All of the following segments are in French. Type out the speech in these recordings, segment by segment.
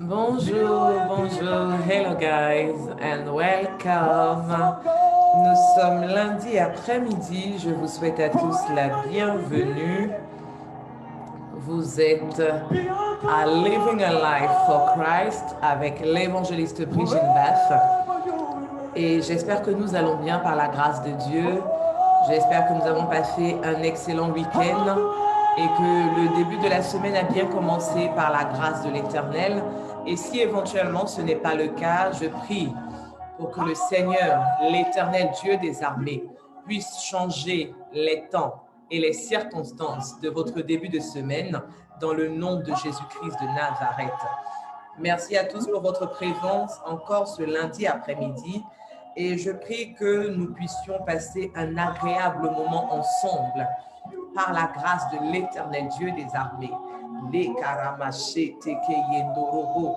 Bonjour, bonjour, hello guys and welcome. Nous sommes lundi après-midi. Je vous souhaite à tous la bienvenue. Vous êtes à Living a Life for Christ avec l'évangéliste Brigitte Bath. Et j'espère que nous allons bien par la grâce de Dieu. J'espère que nous avons passé un excellent week-end et que le début de la semaine a bien commencé par la grâce de l'Éternel. Et si éventuellement ce n'est pas le cas, je prie pour que le Seigneur, l'Éternel Dieu des armées, puisse changer les temps et les circonstances de votre début de semaine dans le nom de Jésus-Christ de Nazareth. Merci à tous pour votre présence encore ce lundi après-midi et je prie que nous puissions passer un agréable moment ensemble par la grâce de l'Éternel Dieu des armées. Les karamaché teke yendorobo,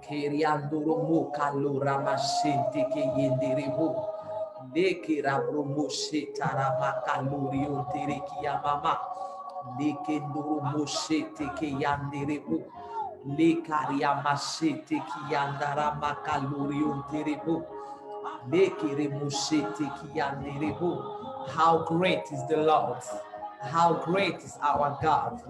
keriandoromo kaloramashe teke yenderebo, les kerabromoche taramakalourion tereki yamama, les kendoromoche teke yanderebo, les kariamache teke yandaramakalorion terebo, les keremoche teke yanderebo. How great is the Lord? How great is our God?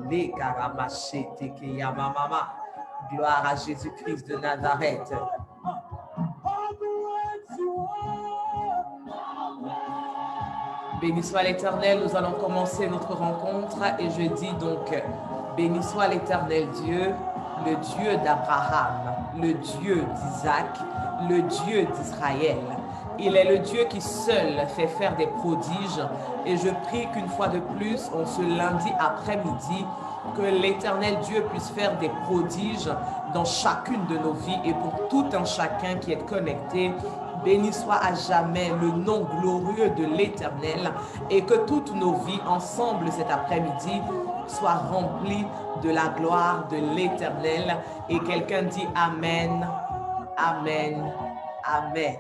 Gloire à Jésus-Christ de Nazareth. Béni soit l'Éternel, nous allons commencer notre rencontre et je dis donc, béni soit l'Éternel Dieu, le Dieu d'Abraham, le Dieu d'Isaac, le Dieu d'Israël. Il est le Dieu qui seul fait faire des prodiges et je prie qu'une fois de plus, en ce lundi après-midi, que l'Éternel Dieu puisse faire des prodiges dans chacune de nos vies et pour tout un chacun qui est connecté. Béni soit à jamais le nom glorieux de l'Éternel et que toutes nos vies ensemble cet après-midi soient remplies de la gloire de l'Éternel. Et quelqu'un dit Amen, Amen, Amen.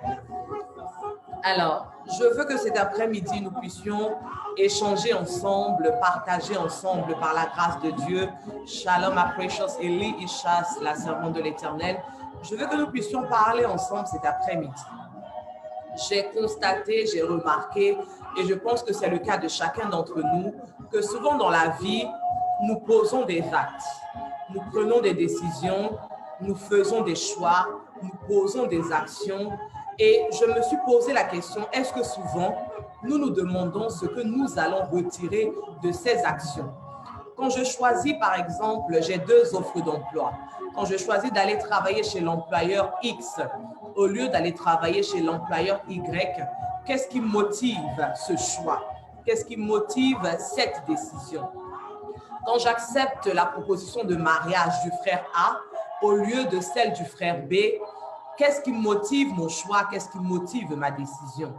Alors, je veux que cet après-midi, nous puissions échanger ensemble, partager ensemble par la grâce de Dieu. Shalom à Precious Eli Ishas, la servante de l'Éternel. Je veux que nous puissions parler ensemble cet après-midi. J'ai constaté, j'ai remarqué, et je pense que c'est le cas de chacun d'entre nous, que souvent dans la vie, nous posons des actes, nous prenons des décisions, nous faisons des choix, nous posons des actions. Et je me suis posé la question, est-ce que souvent, nous nous demandons ce que nous allons retirer de ces actions? Quand je choisis, par exemple, j'ai deux offres d'emploi. Quand je choisis d'aller travailler chez l'employeur X, au lieu d'aller travailler chez l'employeur Y, qu'est-ce qui motive ce choix? Qu'est-ce qui motive cette décision? Quand j'accepte la proposition de mariage du frère A, au lieu de celle du frère B, qu'est-ce qui motive mon choix? Qu'est-ce qui motive ma décision?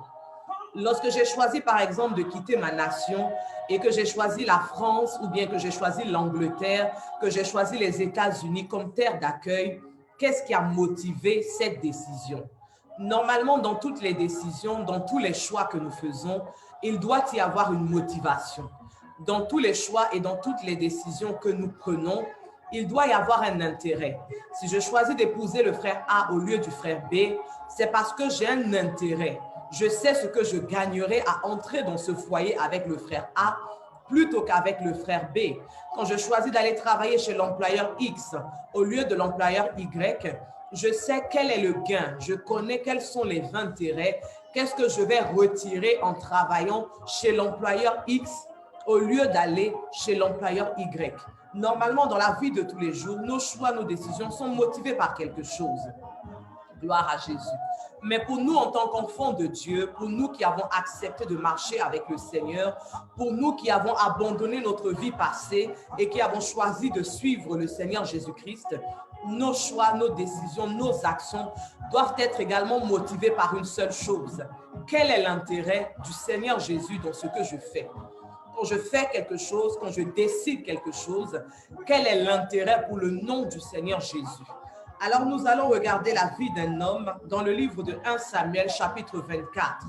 Lorsque j'ai choisi, par exemple, de quitter ma nation et que j'ai choisi la France ou bien que j'ai choisi l'Angleterre, que j'ai choisi les États-Unis comme terre d'accueil, qu'est-ce qui a motivé cette décision? Normalement, dans toutes les décisions, dans tous les choix que nous faisons, il doit y avoir une motivation. Dans tous les choix et dans toutes les décisions que nous prenons, il doit y avoir un intérêt. Si je choisis d'épouser le frère A au lieu du frère B, c'est parce que j'ai un intérêt. Je sais ce que je gagnerai à entrer dans ce foyer avec le frère A plutôt qu'avec le frère B. Quand je choisis d'aller travailler chez l'employeur X au lieu de l'employeur Y, je sais quel est le gain, je connais quels sont les intérêts, qu'est-ce que je vais retirer en travaillant chez l'employeur X au lieu d'aller chez l'employeur Y. Normalement, dans la vie de tous les jours, nos choix, nos décisions sont motivés par quelque chose. Gloire à Jésus. Mais pour nous, en tant qu'enfants de Dieu, pour nous qui avons accepté de marcher avec le Seigneur, pour nous qui avons abandonné notre vie passée et qui avons choisi de suivre le Seigneur Jésus-Christ, nos choix, nos décisions, nos actions doivent être également motivés par une seule chose. Quel est l'intérêt du Seigneur Jésus dans ce que je fais? Quand je fais quelque chose, quand je décide quelque chose, quel est l'intérêt pour le nom du Seigneur Jésus? Alors nous allons regarder la vie d'un homme dans le livre de 1 Samuel chapitre 24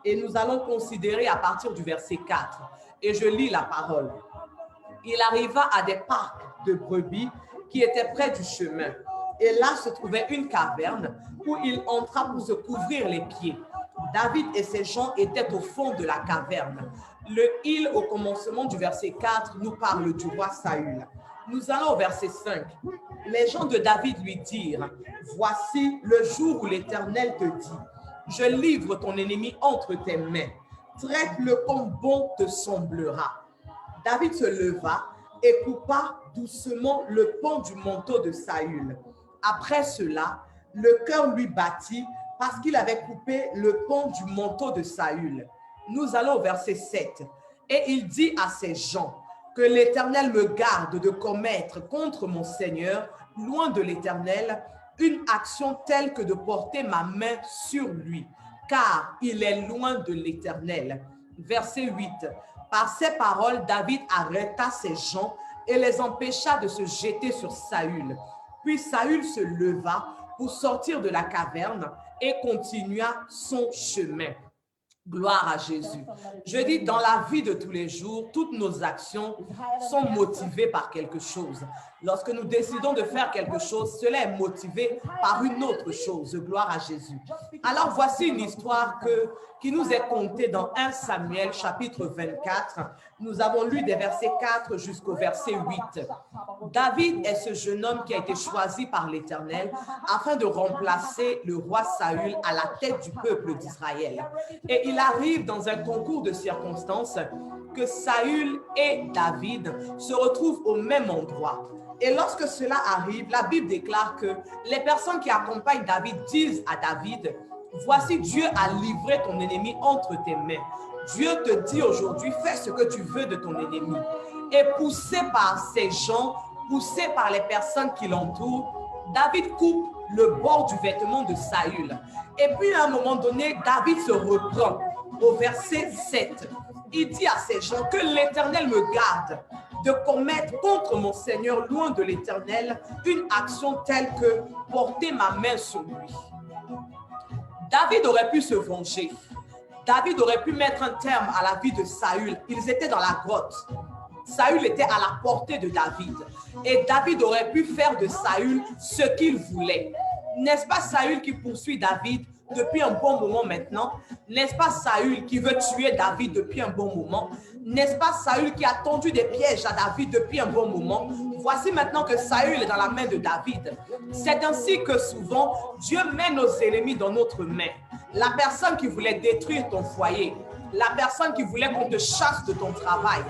et nous allons considérer à partir du verset 4 et je lis la parole. Il arriva à des parcs de brebis qui était près du chemin. Et là se trouvait une caverne où il entra pour se couvrir les pieds. David et ses gens étaient au fond de la caverne. Le « il » au commencement du verset 4 nous parle du roi Saül. Nous allons au verset 5. Les gens de David lui dirent, « Voici le jour où l'Éternel te dit, je livre ton ennemi entre tes mains. Traite-le comme bon te semblera. » David se leva et coupa doucement le pan du manteau de Saül. Après cela, le cœur lui battit parce qu'il avait coupé le pan du manteau de Saül. Nous allons au verset 7. Et il dit à ses gens, que l'Éternel me garde de commettre contre mon Seigneur, loin de l'Éternel, une action telle que de porter ma main sur lui, car il est loin de l'Éternel. Verset 8. Par ces paroles, David arrêta ses gens et les empêcha de se jeter sur Saül. Puis Saül se leva pour sortir de la caverne et continua son chemin. Gloire à Jésus. Je dis, dans la vie de tous les jours, toutes nos actions sont motivées par quelque chose. Lorsque nous décidons de faire quelque chose, cela est motivé par une autre chose. Gloire à Jésus. Alors, voici une histoire qui nous est contée dans 1 Samuel, chapitre 24. Nous avons lu des versets 4 jusqu'au verset 8. David est ce jeune homme qui a été choisi par l'Éternel afin de remplacer le roi Saül à la tête du peuple d'Israël. Et il arrive dans un concours de circonstances que Saül et David se retrouvent au même endroit. Et lorsque cela arrive, la Bible déclare que les personnes qui accompagnent David disent à David, « Voici, Dieu a livré ton ennemi entre tes mains. Dieu te dit aujourd'hui, fais ce que tu veux de ton ennemi. » Et poussé par ces gens, poussé par les personnes qui l'entourent, David coupe le bord du vêtement de Saül. Et puis à un moment donné, David se reprend au verset 7. Il dit à ces gens que l'Éternel me garde de commettre contre mon Seigneur, loin de l'Éternel, une action telle que porter ma main sur lui. David aurait pu se venger. David aurait pu mettre un terme à la vie de Saül. Ils étaient dans la grotte. Saül était à la portée de David. Et David aurait pu faire de Saül ce qu'il voulait. N'est-ce pas Saül qui poursuit David depuis un bon moment maintenant? N'est-ce pas Saül qui veut tuer David depuis un bon moment? N'est-ce pas Saül qui a tendu des pièges à David depuis un bon moment? Voici maintenant que Saül est dans la main de David. C'est ainsi que souvent, Dieu met nos ennemis dans notre main. La personne qui voulait détruire ton foyer, la personne qui voulait qu'on te chasse de ton travail,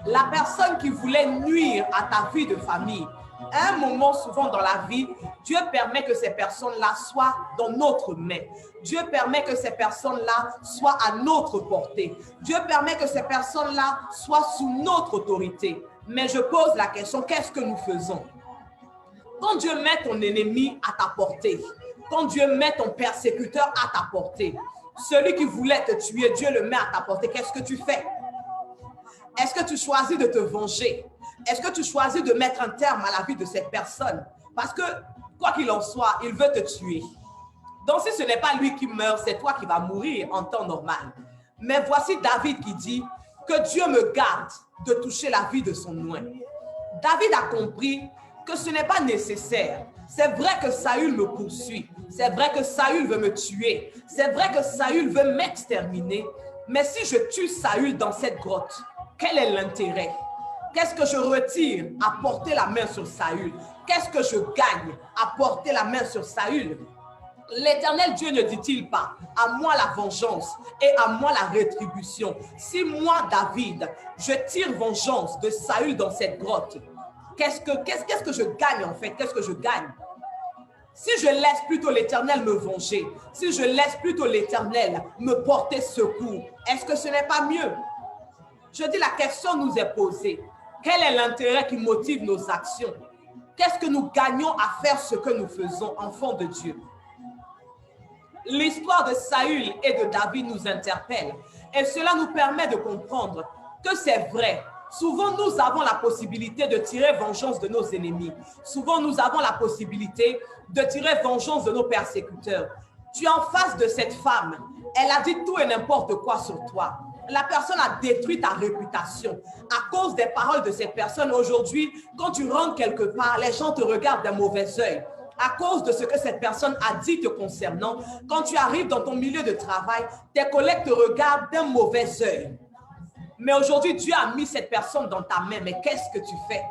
la personne qui voulait nuire à ta vie de famille. À un moment, souvent dans la vie, Dieu permet que ces personnes-là soient dans notre main. Dieu permet que ces personnes-là soient à notre portée. Dieu permet que ces personnes-là soient sous notre autorité. Mais je pose la question, qu'est-ce que nous faisons? Quand Dieu met ton ennemi à ta portée, quand Dieu met ton persécuteur à ta portée, celui qui voulait te tuer, Dieu le met à ta portée, qu'est-ce que tu fais? Est-ce que tu choisis de te venger? Est-ce que tu choisis de mettre un terme à la vie de cette personne? Parce que, quoi qu'il en soit, il veut te tuer. Donc, si ce n'est pas lui qui meurt, c'est toi qui vas mourir en temps normal. Mais voici David qui dit que Dieu me garde de toucher la vie de son oint. David a compris que ce n'est pas nécessaire. C'est vrai que Saül me poursuit. C'est vrai que Saül veut me tuer. C'est vrai que Saül veut m'exterminer. Mais si je tue Saül dans cette grotte, quel est l'intérêt? Qu'est-ce que je retire à porter la main sur Saül? Qu'est-ce que je gagne à porter la main sur Saül? L'Éternel Dieu ne dit-il pas, à moi la vengeance et à moi la rétribution. Si moi, David, je tire vengeance de Saül dans cette grotte, qu'est-ce que je gagne en fait? Qu'est-ce que je gagne? Si je laisse plutôt l'Éternel me venger, si je laisse plutôt l'Éternel me porter secours, est-ce que ce n'est pas mieux? Je dis, la question nous est posée. Quel est l'intérêt qui motive nos actions? Qu'est-ce que nous gagnons à faire ce que nous faisons, enfants de Dieu? L'histoire de Saül et de David nous interpelle et cela nous permet de comprendre que c'est vrai. Souvent, nous avons la possibilité de tirer vengeance de nos ennemis. Souvent, nous avons la possibilité de tirer vengeance de nos persécuteurs. Tu es en face de cette femme. Elle a dit tout et n'importe quoi sur toi. La personne a détruit ta réputation. À cause des paroles de cette personne, aujourd'hui, quand tu rentres quelque part, les gens te regardent d'un mauvais œil. À cause de ce que cette personne a dit te concernant, quand tu arrives dans ton milieu de travail, tes collègues te regardent d'un mauvais œil. Mais aujourd'hui, Dieu a mis cette personne dans ta main. Mais qu'est-ce que tu fais?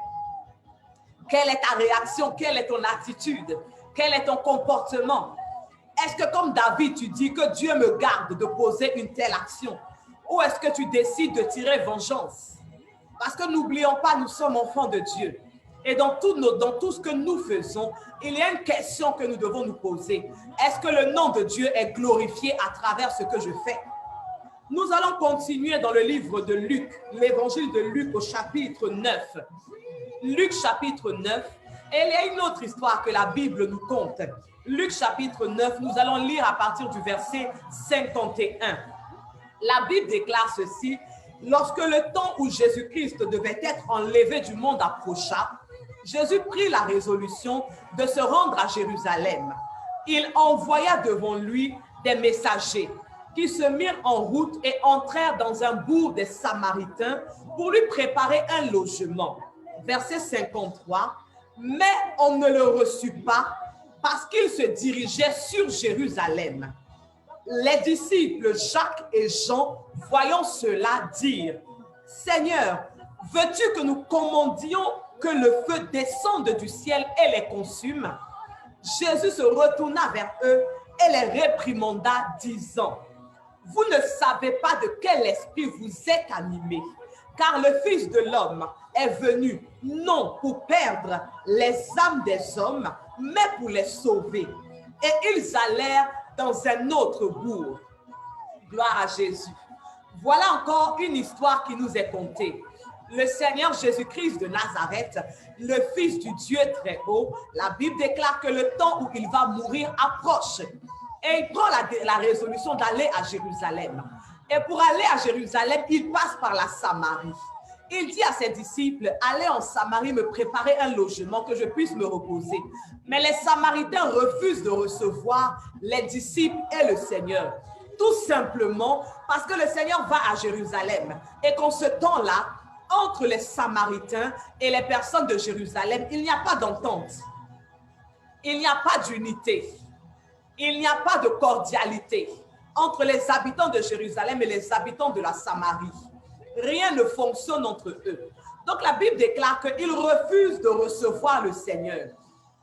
Quelle est ta réaction? Quelle est ton attitude? Quel est ton comportement? Est-ce que comme David, tu dis que Dieu me garde de poser une telle action? Ou est-ce que tu décides de tirer vengeance? Parce que n'oublions pas, nous sommes enfants de Dieu. Et dans tout ce que nous faisons, il y a une question que nous devons nous poser. Est-ce que le nom de Dieu est glorifié à travers ce que je fais? Nous allons continuer dans le livre de Luc, l'évangile de Luc au chapitre 9. Luc chapitre 9. Et il y a une autre histoire que la Bible nous conte. Luc chapitre 9, nous allons lire à partir du verset 51. La Bible déclare ceci: lorsque le temps où Jésus-Christ devait être enlevé du monde approcha, Jésus prit la résolution de se rendre à Jérusalem. Il envoya devant lui des messagers qui se mirent en route et entrèrent dans un bourg des Samaritains pour lui préparer un logement. Verset 53. Mais on ne le reçut pas parce qu'il se dirigeait sur Jérusalem. Les disciples Jacques et Jean, voyant cela, dirent: Seigneur, veux-tu que nous commandions que le feu descende du ciel et les consume? Jésus se retourna vers eux et les réprimanda, disant: vous ne savez pas de quel esprit vous êtes animés, car le Fils de l'homme est venu non pour perdre les âmes des hommes, mais pour les sauver. Et ils allèrent dans un autre bourg. Gloire à Jésus. Voilà encore une histoire qui nous est contée. Le Seigneur Jésus-Christ de Nazareth, le Fils du Dieu très haut, la Bible déclare que le temps où il va mourir approche. Et il prend la résolution d'aller à Jérusalem. Et pour aller à Jérusalem, il passe par la Samarie. Il dit à ses disciples: allez en Samarie me préparer un logement que je puisse me reposer. Mais les Samaritains refusent de recevoir les disciples et le Seigneur. Tout simplement parce que le Seigneur va à Jérusalem. Et qu'en ce temps-là, entre les Samaritains et les personnes de Jérusalem, il n'y a pas d'entente. Il n'y a pas d'unité. Il n'y a pas de cordialité entre les habitants de Jérusalem et les habitants de la Samarie. Rien ne fonctionne entre eux. Donc la Bible déclare qu'ils refusent de recevoir le Seigneur.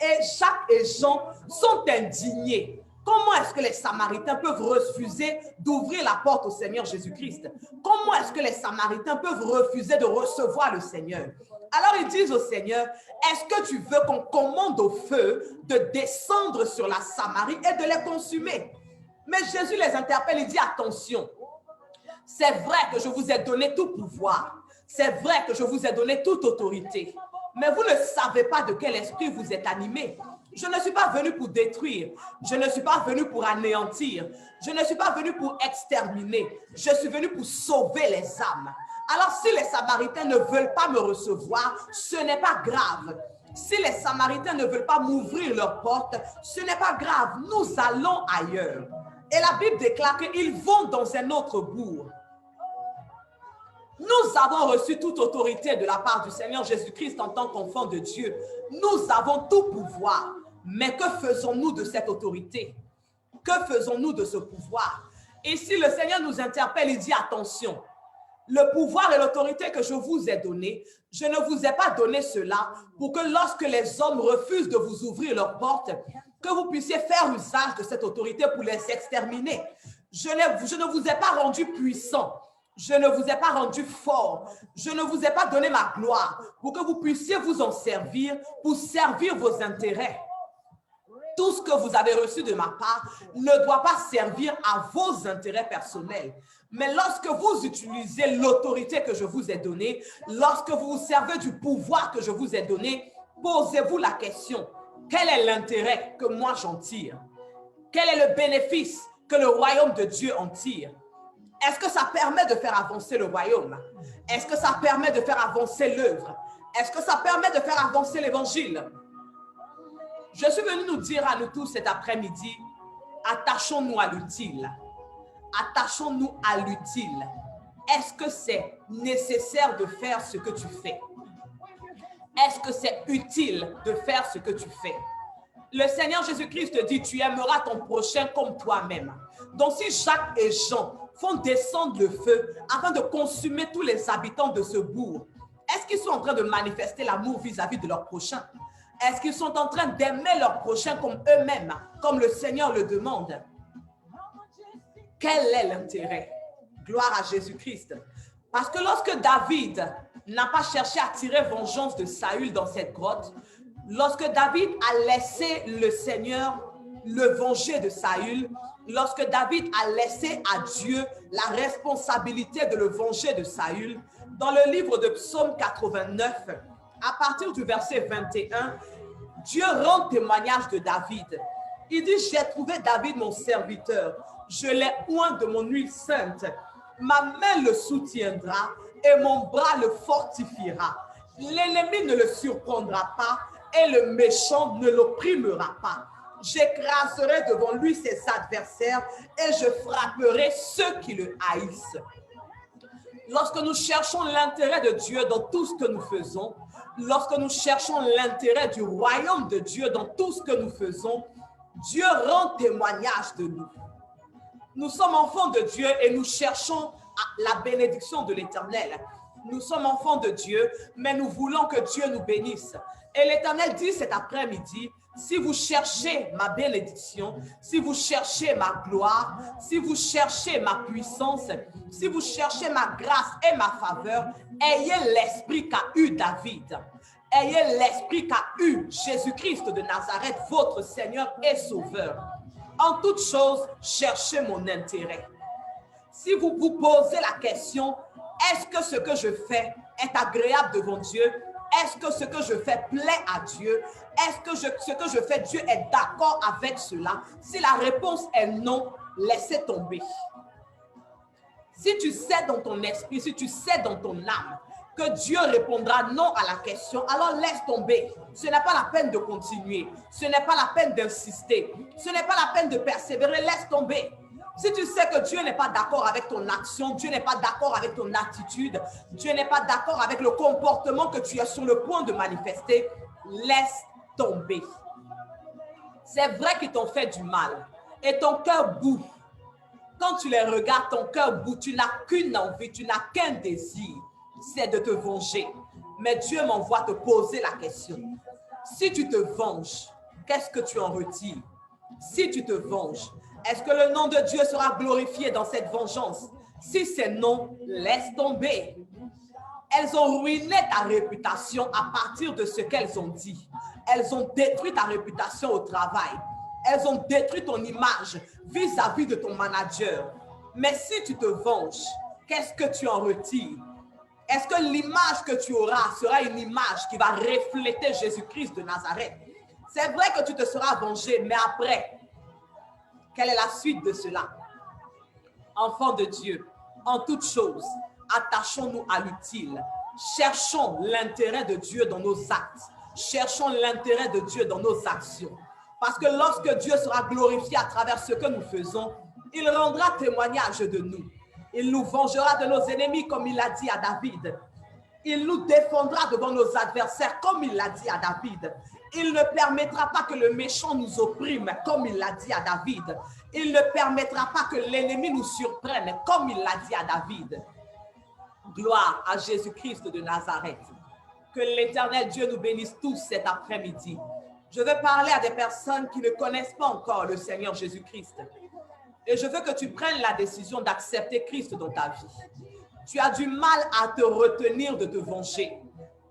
Et Jacques et Jean sont indignés. Comment est-ce que les Samaritains peuvent refuser d'ouvrir la porte au Seigneur Jésus-Christ? Comment est-ce que les Samaritains peuvent refuser de recevoir le Seigneur? Alors ils disent au Seigneur: est-ce que tu veux qu'on commande au feu de descendre sur la Samarie et de les consumer? Mais Jésus les interpelle, il dit: attention, c'est vrai que je vous ai donné tout pouvoir, c'est vrai que je vous ai donné toute autorité, mais vous ne savez pas de quel esprit vous êtes animés. Je ne suis pas venu pour détruire, je ne suis pas venu pour anéantir, je ne suis pas venu pour exterminer, je suis venu pour sauver les âmes. Alors si les Samaritains ne veulent pas me recevoir, ce n'est pas grave. Si les Samaritains ne veulent pas m'ouvrir leurs portes, ce n'est pas grave, nous allons ailleurs. Et la Bible déclare qu'ils vont dans un autre bourg. Nous avons reçu toute autorité de la part du Seigneur Jésus-Christ en tant qu'enfants de Dieu. Nous avons tout pouvoir. Mais que faisons-nous de cette autorité? Que faisons-nous de ce pouvoir? Et si le Seigneur nous interpelle, il dit: attention, le pouvoir et l'autorité que je vous ai donné, je ne vous ai pas donné cela pour que lorsque les hommes refusent de vous ouvrir leurs portes, que vous puissiez faire usage de cette autorité pour les exterminer. Je ne vous ai pas rendu puissant. Je ne vous ai pas rendu fort. Je ne vous ai pas donné ma gloire pour que vous puissiez vous en servir pour servir vos intérêts. Tout ce que vous avez reçu de ma part ne doit pas servir à vos intérêts personnels. Mais lorsque vous utilisez l'autorité que je vous ai donnée, lorsque vous vous servez du pouvoir que je vous ai donné, posez-vous la question: quel est l'intérêt que moi j'en tire? Quel est le bénéfice que le royaume de Dieu en tire? Est-ce que ça permet de faire avancer le royaume? Est-ce que ça permet de faire avancer l'œuvre? Est-ce que ça permet de faire avancer l'évangile? Je suis venu nous dire à nous tous cet après-midi: attachons-nous à l'utile. Attachons-nous à l'utile. est-ce que c'est nécessaire de faire ce que tu fais? Est-ce que c'est utile de faire ce que tu fais? Le Seigneur Jésus-Christ te dit, tu aimeras ton prochain comme toi-même. Donc si Jacques et Jean font descendre le feu afin de consumer tous les habitants de ce bourg, est-ce qu'ils sont en train de manifester l'amour vis-à-vis de leur prochain? Est-ce qu'ils sont en train d'aimer leur prochain comme eux-mêmes, comme le Seigneur le demande? Quel est l'intérêt? Gloire à Jésus-Christ. Parce que lorsque David n'a pas cherché à tirer vengeance de Saül dans cette grotte, lorsque David a laissé le Seigneur le venger de Saül, lorsque David a laissé à Dieu la responsabilité de le venger de Saül, dans le livre de Psaume 89, à partir du verset 21, Dieu rend témoignage de David. Il dit, j'ai trouvé David mon serviteur, je l'ai oint de mon huile sainte, ma main le soutiendra et mon bras le fortifiera. L'ennemi ne le surprendra pas et le méchant ne l'opprimera pas. J'écraserai devant lui ses adversaires et je frapperai ceux qui le haïssent. Lorsque nous cherchons l'intérêt de Dieu dans tout ce que nous faisons, lorsque nous cherchons l'intérêt du royaume de Dieu dans tout ce que nous faisons, Dieu rend témoignage de nous. Nous sommes enfants de Dieu et nous cherchons la bénédiction de l'Éternel. Nous sommes enfants de Dieu, mais nous voulons que Dieu nous bénisse. Et l'Éternel dit cet après-midi, si vous cherchez ma bénédiction, si vous cherchez ma gloire, si vous cherchez ma puissance, si vous cherchez ma grâce et ma faveur, ayez l'esprit qu'a eu David. Ayez l'esprit qu'a eu Jésus-Christ de Nazareth, votre Seigneur et Sauveur. En toute chose, cherchez mon intérêt. Si vous vous posez la question, est-ce que ce que je fais est agréable devant Dieu? Est-ce que ce que je fais plaît à Dieu? Est-ce que ce que je fais, Dieu est d'accord avec cela? Si la réponse est non, laissez tomber. Si tu sais dans ton esprit, si tu sais dans ton âme que Dieu répondra non à la question, alors laisse tomber. Ce n'est pas la peine de continuer. Ce n'est pas la peine d'insister. Ce n'est pas la peine de persévérer. Laisse tomber. Si tu sais que Dieu n'est pas d'accord avec ton action, Dieu n'est pas d'accord avec ton attitude, Dieu n'est pas d'accord avec le comportement que tu es sur le point de manifester, laisse tomber. C'est vrai qu'ils t'ont fait du mal et ton cœur bout. Quand tu les regardes, ton cœur bout, tu n'as qu'une envie, tu n'as qu'un désir, c'est de te venger. Mais Dieu m'envoie te poser la question. Si tu te venges, qu'est-ce que tu en retires? Si tu te venges, est-ce que le nom de Dieu sera glorifié dans cette vengeance? Si c'est non, laisse tomber. Elles ont ruiné ta réputation à partir de ce qu'elles ont dit. Elles ont détruit ta réputation au travail. Elles ont détruit ton image vis-à-vis de ton manager. Mais si tu te venges, qu'est-ce que tu en retires? Est-ce que l'image que tu auras sera une image qui va refléter Jésus-Christ de Nazareth? C'est vrai que tu te seras vengé, mais après, quelle est la suite de cela? Enfants de Dieu, en toute chose, attachons-nous à l'utile. Cherchons l'intérêt de Dieu dans nos actes. Cherchons l'intérêt de Dieu dans nos actions. Parce que lorsque Dieu sera glorifié à travers ce que nous faisons, il rendra témoignage de nous. Il nous vengera de nos ennemis comme il l'a dit à David. Il nous défendra devant nos adversaires comme il l'a dit à David. Il ne permettra pas que le méchant nous opprime comme il l'a dit à David. Il ne permettra pas que l'ennemi nous surprenne comme il l'a dit à David. Gloire à Jésus-Christ de Nazareth. Que l'Éternel Dieu nous bénisse tous cet après-midi. Je veux parler à des personnes qui ne connaissent pas encore le Seigneur Jésus-Christ. Et je veux que tu prennes la décision d'accepter Christ dans ta vie. Tu as du mal à te retenir de te venger.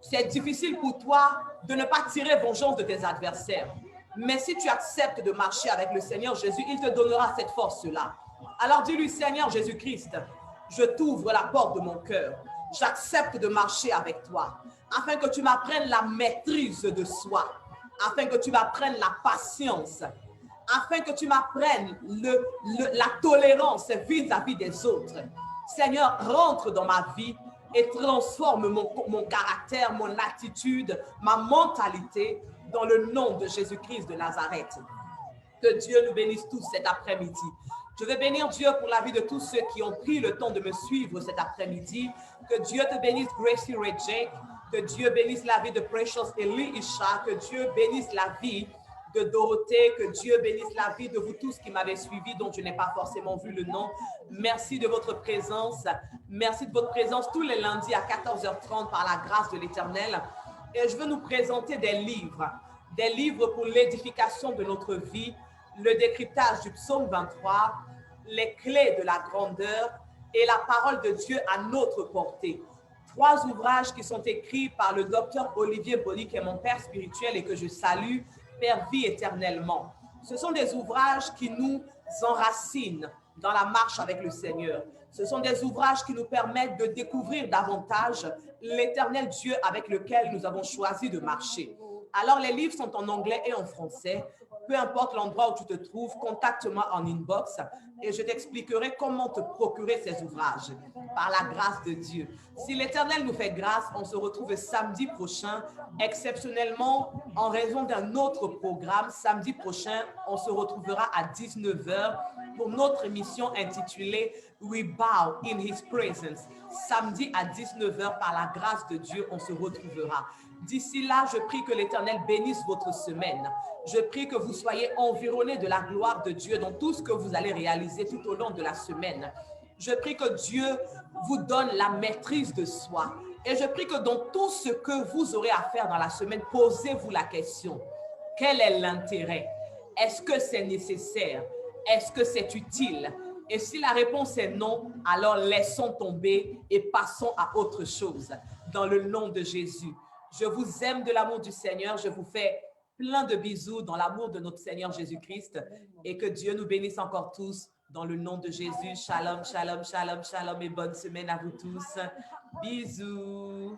C'est difficile pour toi de ne pas tirer vengeance de tes adversaires. Mais si tu acceptes de marcher avec le Seigneur Jésus, il te donnera cette force-là. Alors dis-lui, Seigneur Jésus-Christ, je t'ouvre la porte de mon cœur. J'accepte de marcher avec toi, afin que tu m'apprennes la maîtrise de soi, afin que tu m'apprennes la patience, afin que tu m'apprennes la tolérance vis-à-vis des autres. Seigneur, rentre dans ma vie et transforme mon caractère, mon attitude, ma mentalité dans le nom de Jésus-Christ de Nazareth. Que Dieu nous bénisse tous cet après-midi. Je veux bénir Dieu pour la vie de tous ceux qui ont pris le temps de me suivre cet après-midi. Que Dieu te bénisse, Gracie Ray Jake. Que Dieu bénisse la vie de Precious Eli Isha. Que Dieu bénisse la vie de Dorothée. Que Dieu bénisse la vie de vous tous qui m'avez suivi, dont je n'ai pas forcément vu le nom. Merci de votre présence. Merci de votre présence tous les lundis à 14h30 par la grâce de l'Éternel. Et je veux nous présenter des livres pour l'édification de notre vie, le décryptage du psaume 23, les clés de la grandeur et la parole de Dieu à notre portée. 3 ouvrages qui sont écrits par le docteur Olivier Boli, qui est mon père spirituel et que je salue, Père vie éternellement. Ce sont des ouvrages qui nous enracinent dans la marche avec le Seigneur. Ce sont des ouvrages qui nous permettent de découvrir davantage l'éternel Dieu avec lequel nous avons choisi de marcher. Alors, les livres sont en anglais et en français. Peu importe l'endroit où tu te trouves, contacte-moi en inbox et je t'expliquerai comment te procurer ces ouvrages par la grâce de Dieu. Si l'Éternel nous fait grâce, on se retrouve samedi prochain, exceptionnellement en raison d'un autre programme. Samedi prochain, on se retrouvera à 19h pour notre émission intitulée We Bow in His Presence. Samedi à 19h, par la grâce de Dieu, on se retrouvera. D'ici là, je prie que l'Éternel bénisse votre semaine. Je prie que vous soyez environnés de la gloire de Dieu dans tout ce que vous allez réaliser tout au long de la semaine. Je prie que Dieu vous donne la maîtrise de soi. Et je prie que dans tout ce que vous aurez à faire dans la semaine, posez-vous la question. Quel est l'intérêt? Est-ce que c'est nécessaire? Est-ce que c'est utile? Et si la réponse est non, alors laissons tomber et passons à autre chose. Dans le nom de Jésus. Je vous aime de l'amour du Seigneur. Je vous fais plein de bisous dans l'amour de notre Seigneur Jésus-Christ et que Dieu nous bénisse encore tous dans le nom de Jésus. Shalom, shalom, shalom, shalom et bonne semaine à vous tous. Bisous.